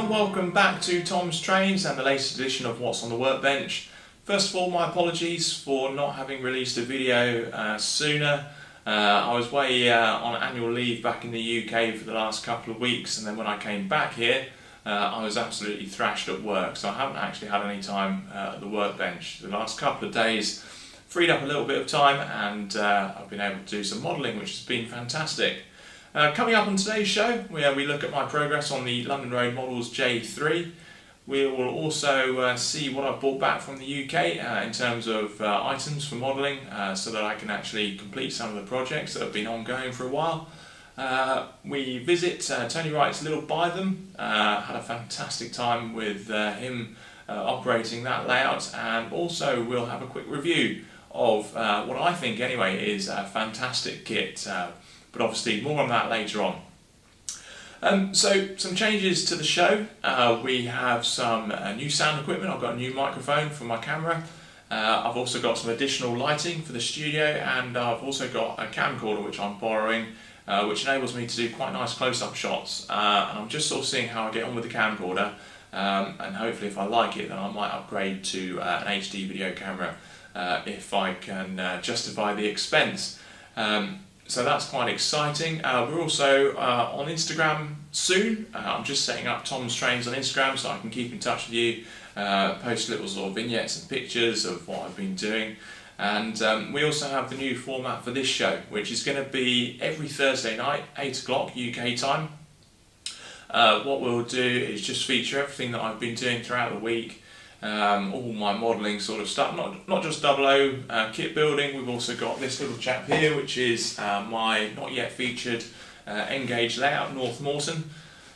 everyone, welcome back to Tom's Trains and the latest edition of What's on the Workbench. First of all, my apologies for not having released a video sooner. I was away on annual leave back in the UK for the last couple of weeks, and then when I came back here I was absolutely thrashed at work, so I haven't actually had any time at the workbench. The last couple of days freed up a little bit of time, and I've been able to do some modelling, which has been fantastic. Coming up on today's show, we look at my progress on the London Road Models J3. We will also see what I've brought back from the UK in terms of items for modelling, so that I can actually complete some of the projects that have been ongoing for a while. We visit Tony Wright's Little By Them. Had a fantastic time with him operating that layout, and also we'll have a quick review of what I think anyway is a fantastic kit. But obviously more on that later on. So some changes to the show. We have some new sound equipment. I've got a new microphone for my camera. I've also got some additional lighting for the studio, and I've also got a camcorder which I'm borrowing, which enables me to do quite nice close-up shots. And I'm just sort of seeing how I get on with the camcorder, and hopefully if I like it then I might upgrade to an HD video camera if I can justify the expense. So that's quite exciting. We're also on Instagram soon. I'm just setting up Tom's Trains on Instagram so I can keep in touch with you, post little sort of vignettes and pictures of what I've been doing. And we also have the new format for this show, which is going to be every Thursday night, 8 o'clock UK time. What we'll do is just feature everything that I've been doing throughout the week. All my modelling sort of stuff, not just 00 kit building. We've also got this little chap here, which is my not yet featured N-gauge layout, North Morton.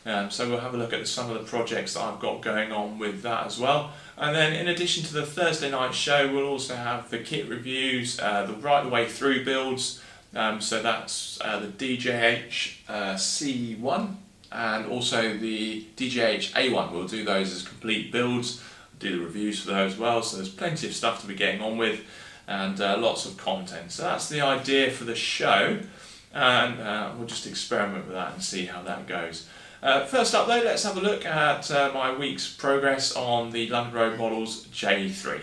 So we'll have a look at some of the projects that I've got going on with that as well. And then in addition to the Thursday night show, we'll also have the kit reviews, the right the way through builds. So that's the DJH C1 and also the DJH A1. We'll do those as complete builds. Do the reviews for those as well, so there's plenty of stuff to be getting on with, and lots of content. So that's the idea for the show, and we'll just experiment with that and see how that goes. First up though, let's have a look at my week's progress on the London Road Models J3.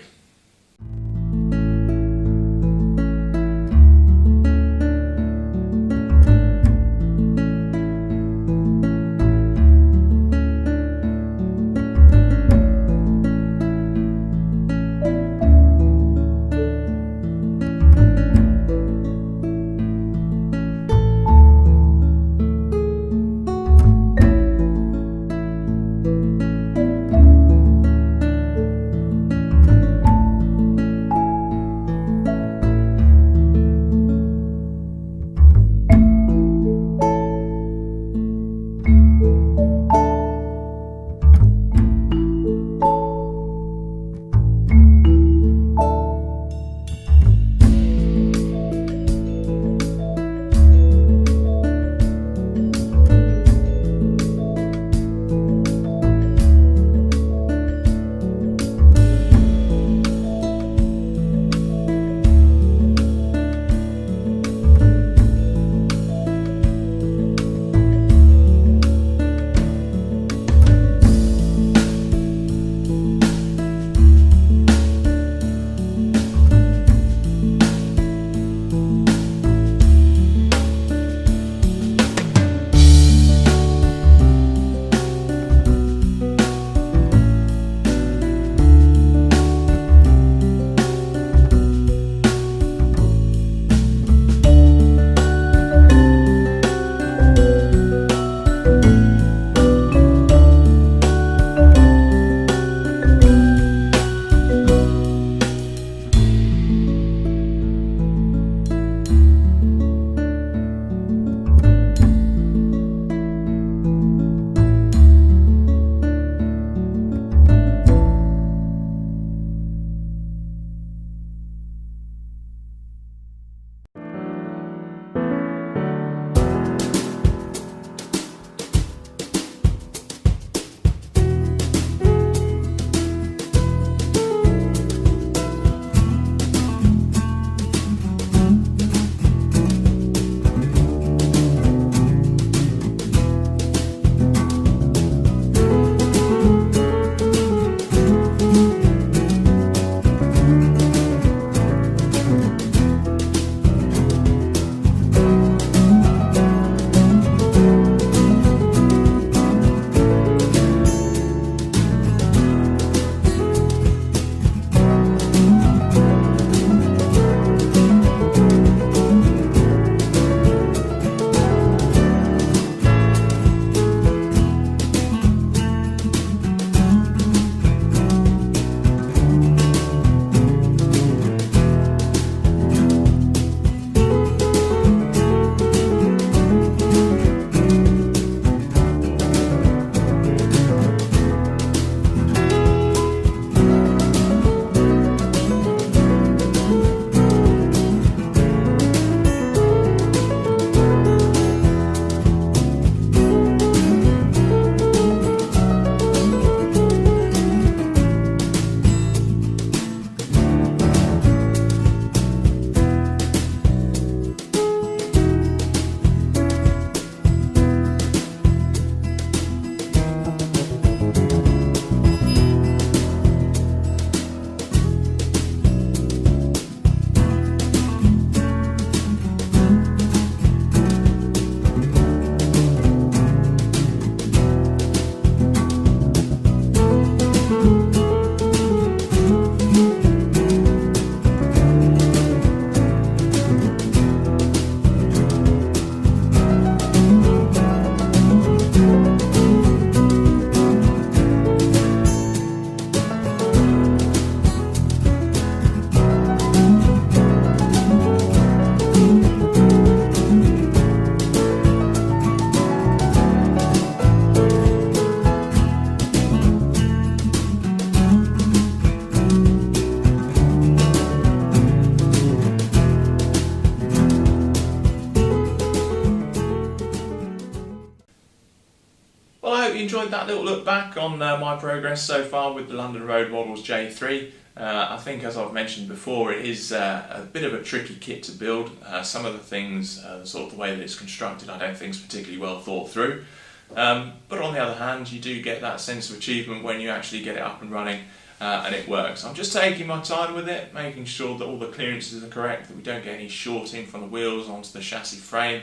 hope you enjoyed that little look back on my progress so far with the London Road Models J3. I think, as I've mentioned before, it is a bit of a tricky kit to build. Some of the things, sort of the way that it's constructed, I don't think is particularly well thought through. But on the other hand, you do get that sense of achievement when you actually get it up and running and it works. I'm just taking my time with it, making sure that all the clearances are correct, that we don't get any shorting from the wheels onto the chassis frame.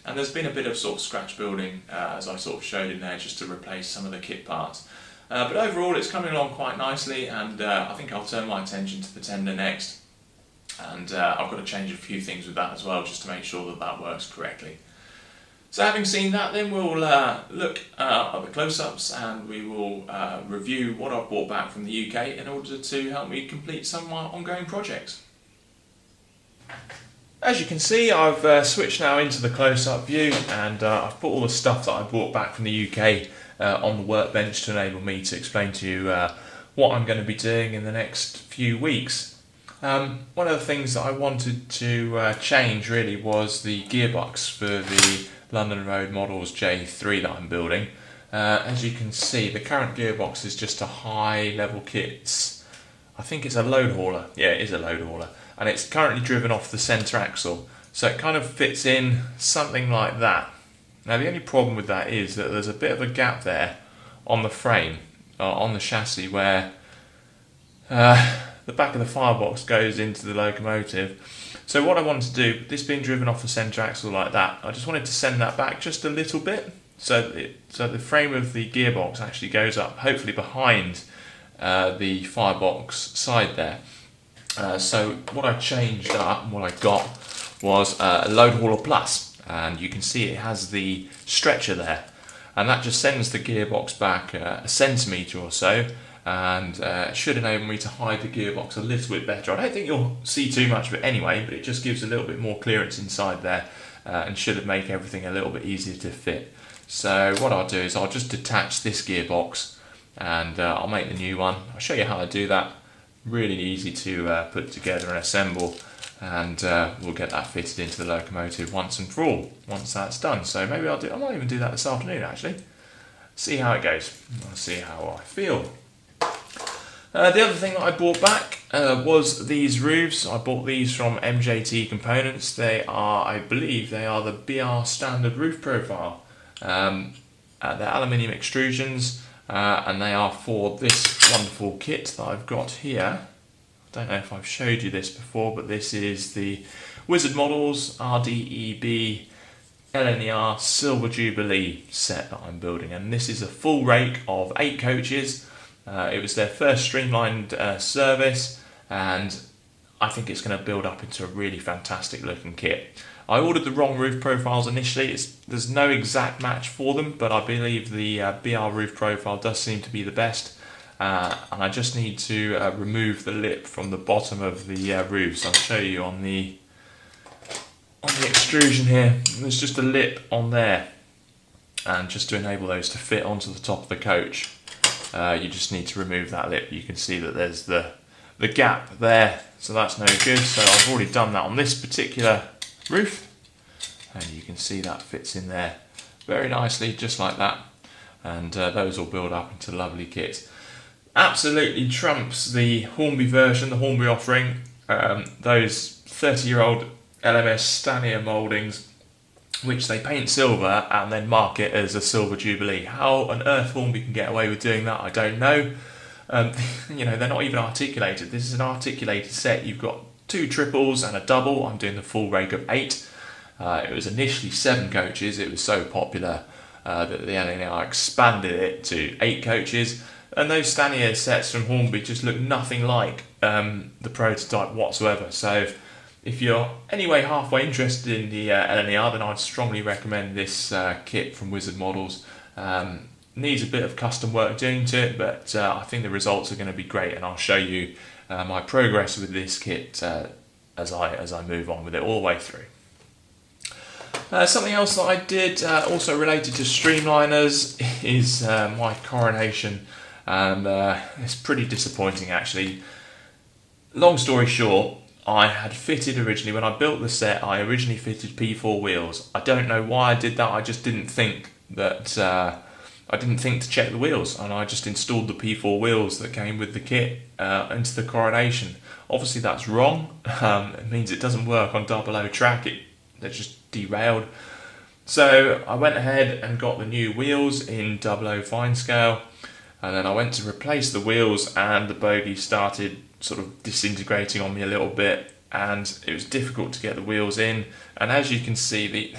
And there's been a bit of sort of scratch building, as I sort of showed in there, just to replace some of the kit parts. But overall it's coming along quite nicely, and I think I'll turn my attention to the tender next. And I've got to change a few things with that as well, just to make sure that that works correctly. So having seen that, then we'll look at the close-ups, and we will review what I've brought back from the UK in order to help me complete some of my ongoing projects. As you can see, I've switched now into the close-up view, and I've put all the stuff that I brought back from the UK on the workbench to enable me to explain to you what I'm going to be doing in the next few weeks. One of the things that I wanted to change really was the gearbox for the London Road Models J3 that I'm building. As you can see, the current gearbox is just a high level kit. I think it's a load hauler. Yeah, it is a load hauler. And it's currently driven off the centre axle. So it kind of fits in something like that. Now the only problem with that is that there's a bit of a gap there on the frame, on the chassis, where the back of the firebox goes into the locomotive. So what I wanted to do, this being driven off the centre axle like that, I just wanted to send that back just a little bit, so the frame of the gearbox actually goes up, hopefully behind the firebox side there. So what I changed up, and what I got, was a Load Hauler Plus, and you can see it has the stretcher there, and that just sends the gearbox back a centimetre or so, and should enable me to hide the gearbox a little bit better. I don't think you'll see too much of it anyway, but it just gives a little bit more clearance inside there, and should make everything a little bit easier to fit. So what I'll do is I'll just detach this gearbox, and I'll make the new one. I'll show you how I do that. Really easy to put together and assemble, and we'll get that fitted into the locomotive once and for all, once that's done. So maybe I might even do that this afternoon actually. See how it goes. I'll see how I feel. The other thing that I bought back was these roofs. I bought these from MJT Components. They are, I believe, they are the BR standard roof profile. They're aluminium extrusions, and they are for this wonderful kit that I've got here. I don't know if I've showed you this before, but this is the Wizard Models RDEB LNER Silver Jubilee set that I'm building, and this is a full rake of 8 coaches. It was their first streamlined service, and I think it's going to build up into a really fantastic looking kit. I ordered the wrong roof profiles initially. There's no exact match for them, but I believe the BR roof profile does seem to be the best, and I just need to remove the lip from the bottom of the roofs. I'll show you on the extrusion here. There's just a lip on there, and just to enable those to fit onto the top of the coach, you just need to remove that lip. You can see that there's the gap there, so that's no good. So I've already done that on this particular roof, and you can see that fits in there very nicely, just like that, and those will build up into lovely kits. Absolutely trumps the Hornby version, the Hornby offering. Those 30-year-old LMS Stanier mouldings, which they paint silver and then mark it as a Silver Jubilee. How on earth Hornby can get away with doing that, I don't know. You know, they're not even articulated. This is an articulated set. You've got 2 triples and a double. I'm doing the full rake of 8. It was initially 7 coaches. It was so popular that the LNR expanded it to 8 coaches. And those Stanier sets from Hornby just look nothing like the prototype whatsoever. So if you're anyway halfway interested in the LNR, then I'd strongly recommend this kit from Wizard Models. Needs a bit of custom work doing to it, but I think the results are going to be great, and I'll show you my progress with this kit as I move on with it all the way through. Something else that I did also related to streamliners is my Coronation, and it's pretty disappointing actually. Long story short, I had fitted originally, when I built the set, I originally fitted P4 wheels. I don't know why I did that. I just didn't think that I didn't think to check the wheels, and I just installed the P4 wheels that came with the kit into the Coronation. Obviously that's wrong. It means it doesn't work on 00 track. They're just derailed. So I went ahead and got the new wheels in 00 fine scale, and then I went to replace the wheels, and the bogie started sort of disintegrating on me a little bit, and it was difficult to get the wheels in. And as you can see,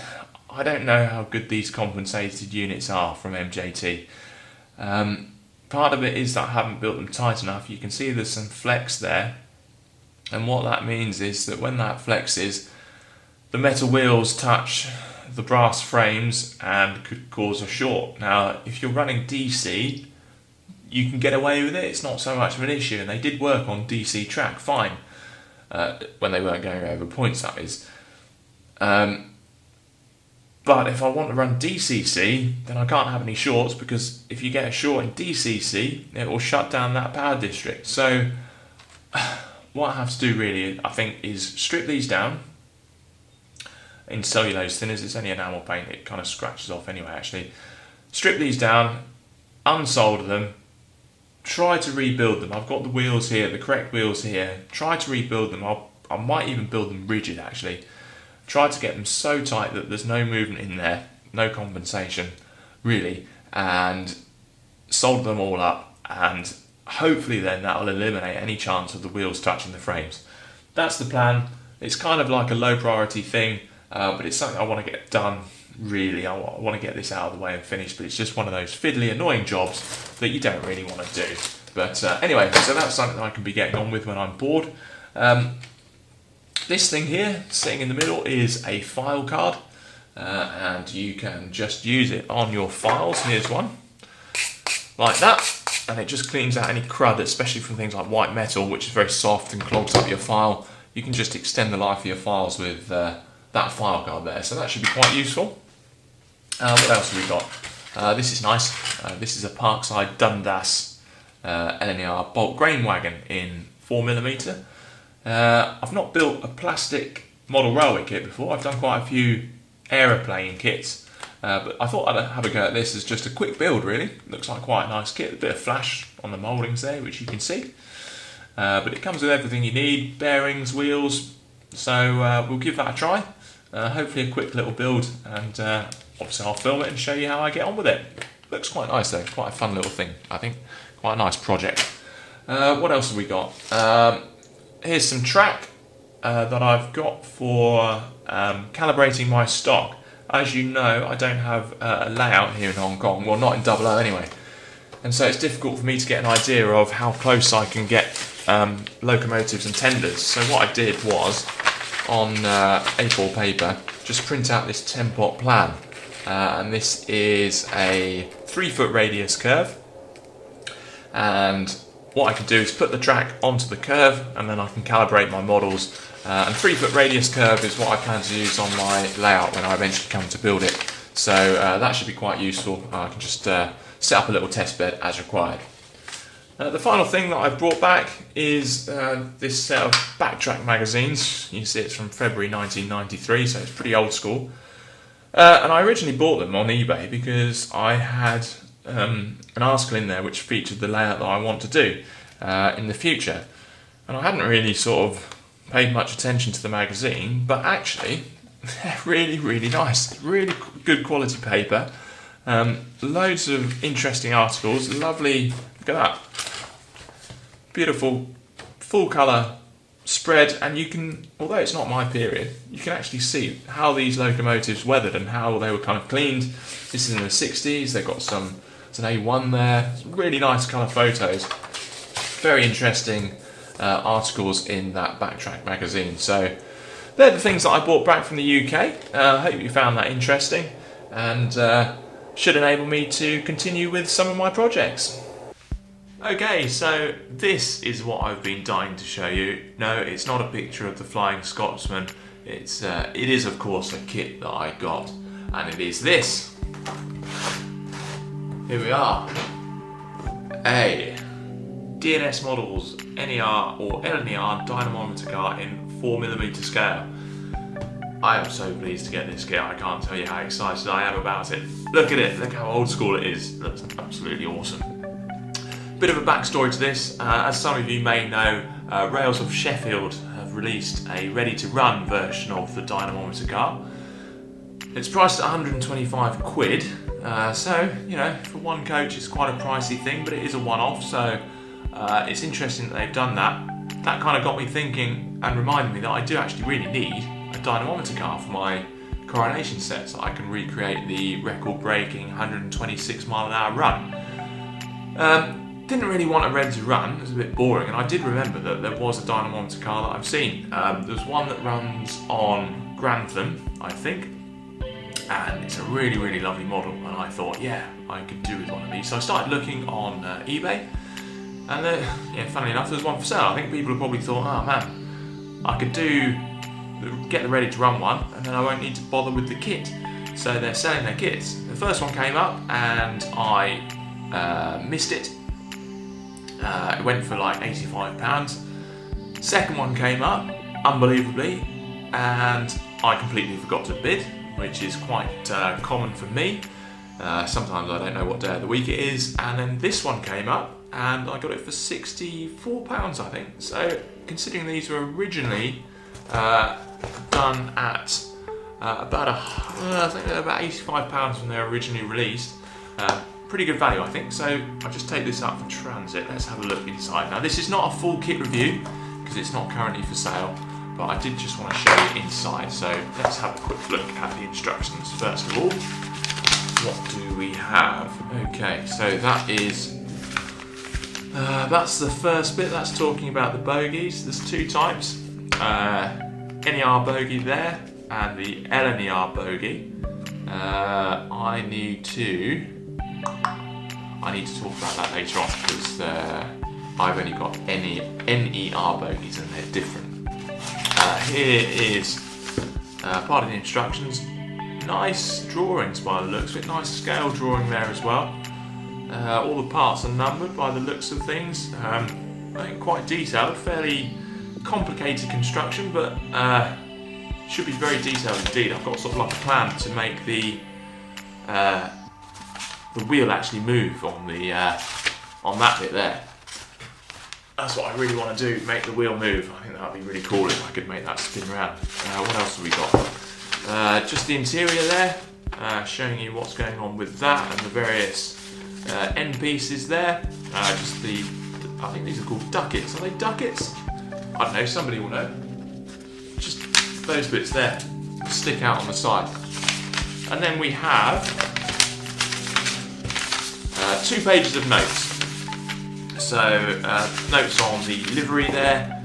I don't know how good these compensated units are from MJT. Part of it is that I haven't built them tight enough. You can see there's some flex there, and what that means is that when that flexes, the metal wheels touch the brass frames and could cause a short. Now, if you're running DC, you can get away with it. It's not so much of an issue, and they did work on DC track fine when they weren't going over points, that is. But if I want to run DCC, then I can't have any shorts, because if you get a short in DCC, it will shut down that power district. So what I have to do really, I think, is strip these down in cellulose thinners. It's only enamel paint, it kind of scratches off anyway actually. Strip these down, unsolder them, try to rebuild them. I've got the wheels here, the correct wheels here. Try to rebuild them. I might even build them rigid actually. Try to get them so tight that there's no movement in there, no compensation really, and solder them all up, and hopefully then that will eliminate any chance of the wheels touching the frames. That's the plan. It's kind of like a low priority thing, but it's something I want to get done really. I want to get this out of the way and finished, but it's just one of those fiddly annoying jobs that you don't really want to do. But anyway, so that's something that I can be getting on with when I'm bored. This thing here, sitting in the middle, is a file card, and you can just use it on your files. Here's one, like that, and it just cleans out any crud, especially from things like white metal, which is very soft and clogs up your file. You can just extend the life of your files with that file card there, so that should be quite useful. What else have we got? This is nice. This is a Parkside Dundas LNER bulk grain wagon in 4mm. I've not built a plastic model railway kit before. I've done quite a few aeroplane kits, but I thought I'd have a go at this as just a quick build really. Looks like quite a nice kit, a bit of flash on the mouldings there, which you can see. But it comes with everything you need, bearings, wheels, so we'll give that a try. Hopefully a quick little build, and obviously I'll film it and show you how I get on with it. Looks quite nice though, quite a fun little thing, I think. Quite a nice project. What else have we got? Here's some track that I've got for calibrating my stock. As you know, I don't have a layout here in Hong Kong, well not in 00 anyway, and so it's difficult for me to get an idea of how close I can get locomotives and tenders. So what I did was, on A4 paper, just print out this 10-pot plan, and this is a 3-foot radius curve, and what I can do is put the track onto the curve, and then I can calibrate my models, and 3-foot radius curve is what I plan to use on my layout when I eventually come to build it. So that should be quite useful. I can just set up a little test bed as required. The final thing that I've brought back is this set of backtrack magazines. You can see it's from February 1993, so it's pretty old school. And I originally bought them on eBay because I had an article in there which featured the layout that I want to do in the future. And I hadn't really sort of paid much attention to the magazine, but actually they're really, really nice. Really good quality paper. Loads of interesting articles. Lovely, look at that. Beautiful full colour spread, and you can, although it's not my period, you can actually see how these locomotives weathered and how they were kind of cleaned. This is in the 60s, they've got some, it's an A1 there, some really nice colour photos. Very interesting articles in that Backtrack magazine. So they're the things that I brought back from the UK. I hope you found that interesting, and should enable me to continue with some of my projects. Okay, so this is what I've been dying to show you. No, it's not a picture of the Flying Scotsman. It is of course a kit that I got, and it is this. Here we are. A DNS Models NER or LNER dynamometer car in 4mm scale. I am so pleased to get this kit. I can't tell you how excited I am about it. Look at it, look how old school it is. It looks absolutely awesome. Bit of a backstory to this. As some of you may know, Rails of Sheffield have released a ready-to-run version of the Dynamometer car. It's priced at 125 quid, so, you know, for one coach it's quite a pricey thing, but it is a one-off, so it's interesting that they've done that. That kind of got me thinking and reminded me that I do actually really need a Dynamometer car for my Coronation set, so I can recreate the record-breaking 126 mile an hour run. Didn't really want a ready to run, it was a bit boring, and I did remember that there was a Dynamometer car that I've seen. There's one that runs on Grantham, I think, and it's a really, really lovely model, and I thought, yeah, I could do with one of these. So I started looking on eBay, and yeah, funnily enough, there's one for sale. I think people have probably thought, oh man, I could get the ready to run one, and then I won't need to bother with the kit. So they're selling their kits. The first one came up, and I missed it. It went for like £85. Second one came up, unbelievably, and I completely forgot to bid, which is quite common for me. Sometimes I don't know what day of the week it is, and then this one came up, and I got it for £64, I think. So, considering these were originally done at I think they're about £85 when they were originally released. Pretty good value, I think. So I'll just take this up for transit. Let's have a look inside. Now, this is not a full kit review because it's not currently for sale, but I did just want to show you inside. So let's have a quick look at the instructions. First of all, what do we have? Okay, so that is that's the first bit. That's talking about the bogies. There's two types: NER bogey there and the LNER bogey. I need to talk about that later on because I've only got NER bogies and they're different. Here is part of the instructions. Nice drawings by the looks of it, nice scale drawing there as well. All the parts are numbered by the looks of things. I think quite detailed, fairly complicated construction, but should be very detailed indeed. I've got sort of like a plan to make the wheel actually move on that bit there. That's what I really want to do, make the wheel move. I think that would be really cool if I could make that spin around. What else have we got? Just the interior there, showing you what's going on with that and the various end pieces there. I think these are called duckets. Are they duckets? I don't know, somebody will know. Just those bits there stick out on the side. And then we have 2 pages of notes. So notes on the livery there,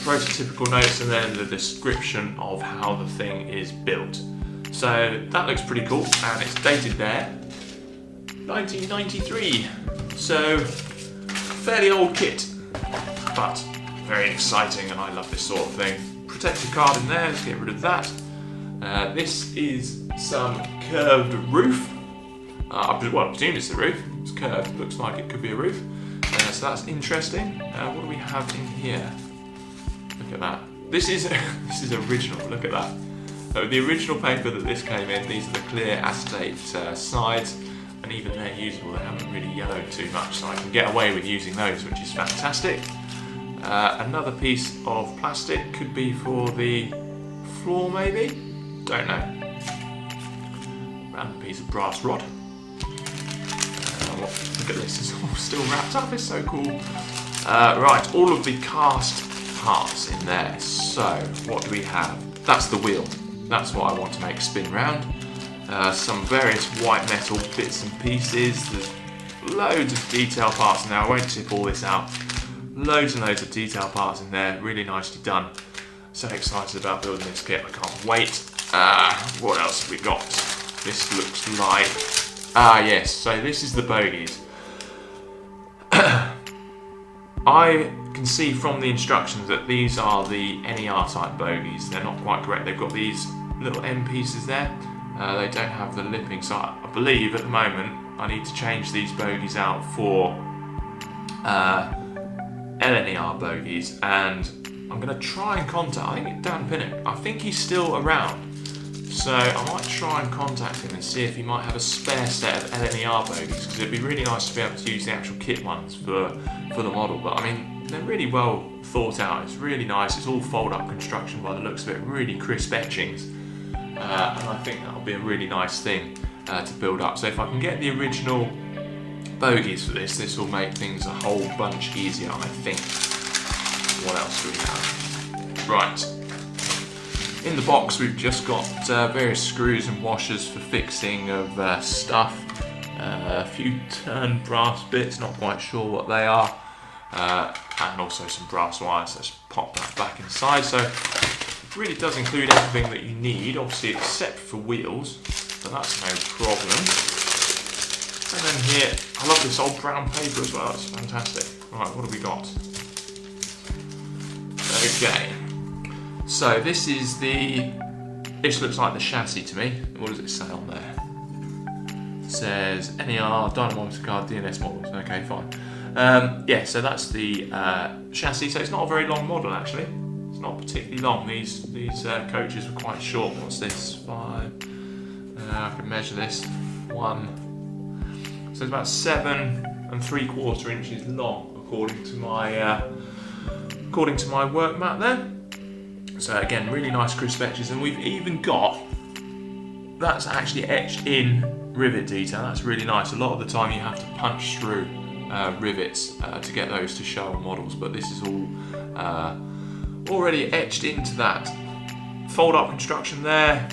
prototypical notes, and then the description of how the thing is built. So that looks pretty cool, and it's dated there, 1993. So fairly old kit, but very exciting, and I love this sort of thing. Protector card in there, let's get rid of that. This is some curved roof. I presume it's the roof. It's curved, looks like it could be a roof. So that's interesting. What do we have in here? Look at that. This is original, look at that. The original paper that this came in, these are the clear acetate sides, and even they're usable, they haven't really yellowed too much, so I can get away with using those, which is fantastic. Another piece of plastic, could be for the floor maybe? Don't know. Random piece of brass rod. Look at this, it's all still wrapped up, it's so cool. Right, all of the cast parts in there. So, what do we have? That's the wheel. That's what I want to make spin round. Some various white metal bits and pieces. There's loads of detail parts in there. I won't tip all this out. Loads and loads of detail parts in there. Really nicely done. So excited about building this kit. I can't wait. What else have we got? This looks like... yes, so this is the bogies. I can see from the instructions that these are the NER type bogies. They're not quite correct. They've got these little end pieces there. They don't have the lipping, so I believe at the moment I need to change these bogies out for LNER bogies, and I'm going to try and contact, I think Dan Pinnock, I think he's still around. So I might try and contact him and see if he might have a spare set of LNER bogies, because it'd be really nice to be able to use the actual kit ones for the model. But I mean, they're really well thought out. It's really nice. It's all fold-up construction by the looks of it. Really crisp etchings, and I think that'll be a really nice thing to build up. So if I can get the original bogies for this will make things a whole bunch easier, I think. What else do we have? Right. In the box we've just got various screws and washers for fixing of stuff, a few turned brass bits, not quite sure what they are, and also some brass wires. Let's pop that back inside. So it really does include everything that you need, obviously except for wheels, but that's no problem. And then here, I love this old brown paper as well, it's fantastic. Right, what have we got? Okay. So this looks like the chassis to me. What does it say on there? It says NER, Dynamometer card, DNS models. Okay, fine. Yeah, so that's the chassis. So it's not a very long model actually. It's not particularly long. These coaches were quite short. What's this? 5. I can measure this. 1. So it's about 7 3/4 inches long, according to my work mat there. So again, really nice crisp etches, and we've even got, that's actually etched in rivet detail. That's really nice. A lot of the time you have to punch through rivets to get those to show on models, but this is all already etched into that. Fold-up construction there,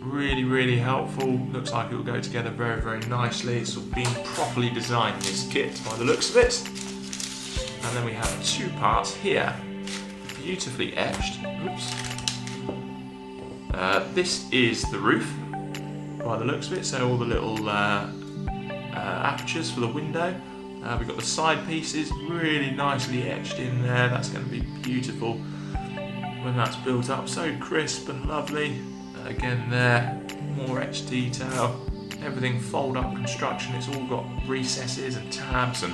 really helpful. Looks like it will go together very nicely. It's all been properly designed, this kit, by the looks of it. And then we have 2 parts here, beautifully etched. Oops. This is the roof, by the looks of it. So all the little apertures for the window. We've got the side pieces really nicely etched in there. That's going to be beautiful when that's built up. So crisp and lovely. Again there, more etched detail. Everything fold-up construction. It's all got recesses and tabs, and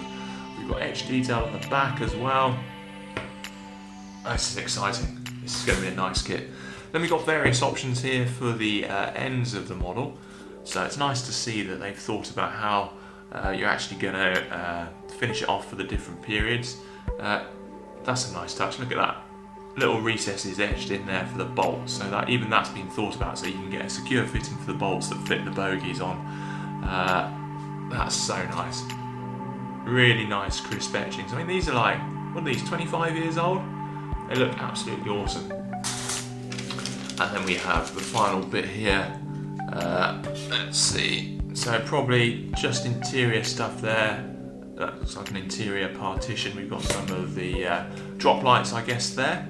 we've got etched detail on the back as well. This is exciting. This is going to be a nice kit. Then we've got various options here for the ends of the model. So it's nice to see that they've thought about how you're actually going to finish it off for the different periods. That's a nice touch. Look at that. Little recesses etched in there for the bolts. So that even that's been thought about, so you can get a secure fitting for the bolts that fit the bogies on. That's so nice. Really nice crisp etchings. I mean, these are like, what are these, 25 years old? They look absolutely awesome. And then we have the final bit here. Let's see. So probably just interior stuff there. That looks like an interior partition. We've got some of the drop lights, I guess, there.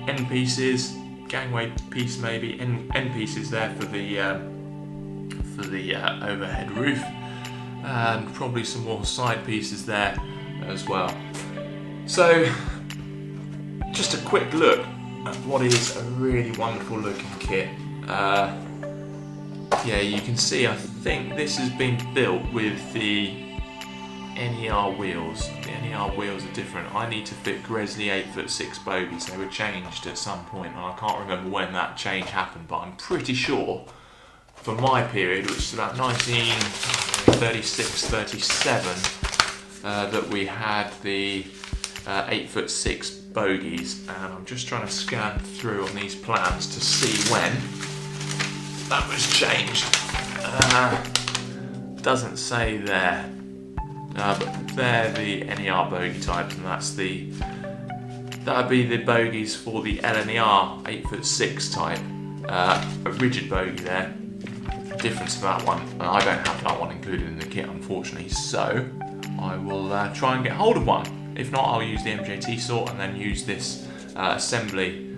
End pieces, gangway piece maybe. End pieces there for the overhead roof, and probably some more side pieces there as well. So, just a quick look at what is a really wonderful looking kit. Yeah, you can see, I think this has been built with the NER wheels. The NER wheels are different. I need to fit Gresley 8'6" bogies. They were changed at some point, and I can't remember when that change happened, but I'm pretty sure for my period, which is about 1936, 37, that we had the 8'6" bogies, and I'm just trying to scan through on these plans to see when that was changed. Doesn't say there, but they're the NER bogie types, and that'd be the bogies for the LNER 8'6" type, a rigid bogie there. Difference to that one, I don't have that one included in the kit, unfortunately, so I will try and get hold of one. If not, I'll use the MJT sort and then use this assembly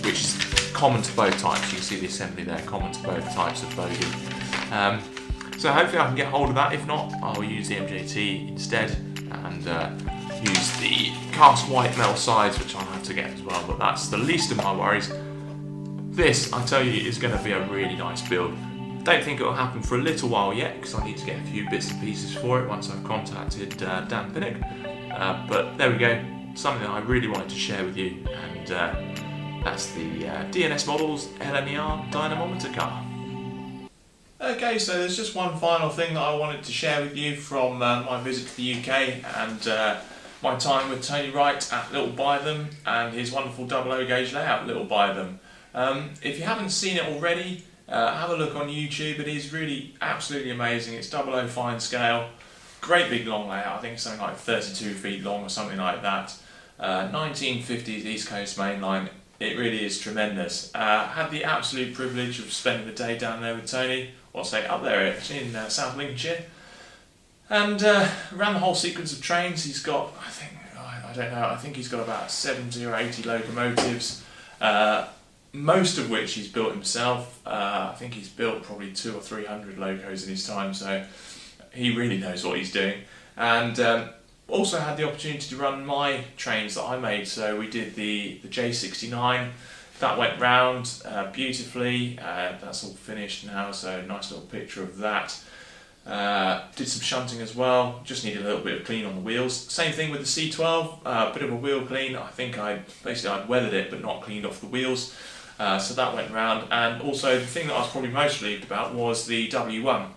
which is common to both types. You can see the assembly there, common to both types of bogie. So hopefully I can get hold of that. If not, I'll use the MJT instead and use the cast white metal sides, which I'll have to get as well, but that's the least of my worries. This, I tell you, is going to be a really nice build. Don't think it will happen for a little while yet, because I need to get a few bits and pieces for it once I've contacted Dan Pinnock. But there we go. something that I really wanted to share with you, and that's the D&S Models LMER Dynamometer car. Okay, so there's just one final thing that I wanted to share with you from my visit to the UK and my time with Tony Wright at Little Bytham and his wonderful 00 gauge layout Little Bytham. If you haven't seen it already, have a look on YouTube. It is really absolutely amazing. It's 00 fine scale, great big long layout. I think it's something like 32 feet long or something like that. 1950s East Coast mainline. It really is tremendous. Had the absolute privilege of spending the day down there with Tony, or say up there actually in South Lincolnshire, and ran the whole sequence of trains. He's got, I think he's got about 70 or 80 locomotives, most of which he's built himself. I think he's built probably 200 or 300 locos in his time, so he really knows what he's doing. And also had the opportunity to run my trains that I made. So we did the J69. That went round beautifully. That's all finished now, so nice little picture of that. Did some shunting as well, just needed a little bit of clean on the wheels. Same thing with the C12, bit of a wheel clean. I think I'd weathered it but not cleaned off the wheels. So that went round. And also the thing that I was probably most relieved about was the W1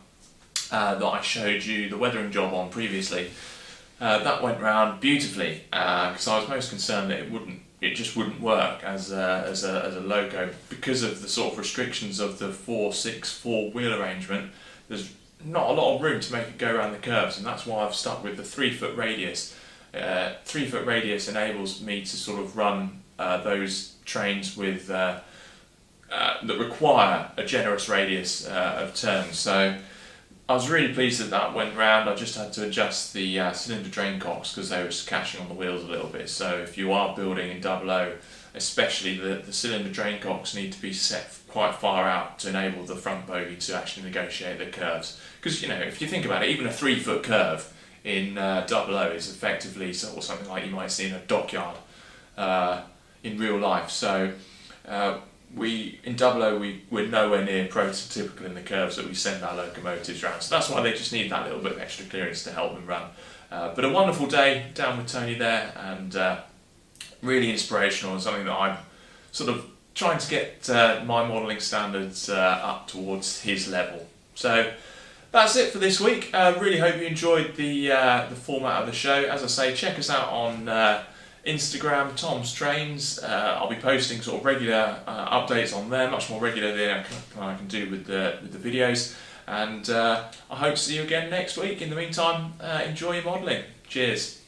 that I showed you the weathering job on previously. That went round beautifully, because I was most concerned that it just wouldn't work as a loco because of the sort of restrictions of the 4-6-4 wheel arrangement. There's not a lot of room to make it go around the curves, and that's why I've stuck with the 3-foot radius. 3-foot radius enables me to sort of run those trains with that require a generous radius of turns. So I was really pleased that that went round. I just had to adjust the cylinder drain cocks because they were catching on the wheels a little bit. So if you are building in 00, especially the cylinder drain cocks need to be set quite far out to enable the front bogie to actually negotiate the curves. Because, you know, if you think about it, even a 3-foot curve in 00 is effectively something like you might see in a dockyard in real life. So in 00 we're nowhere near prototypical in the curves that we send our locomotives around. So that's why they just need that little bit of extra clearance to help them run. But a wonderful day down with Tony there, and really inspirational, and something that I'm sort of trying to get my modelling standards up towards his level. So that's it for this week. Really hope you enjoyed the format of the show. As I say, check us out on Instagram, Tom's Trains. I'll be posting sort of regular updates on there, much more regular than I can do with the videos. And I hope to see you again next week. In the meantime, enjoy your modelling. Cheers.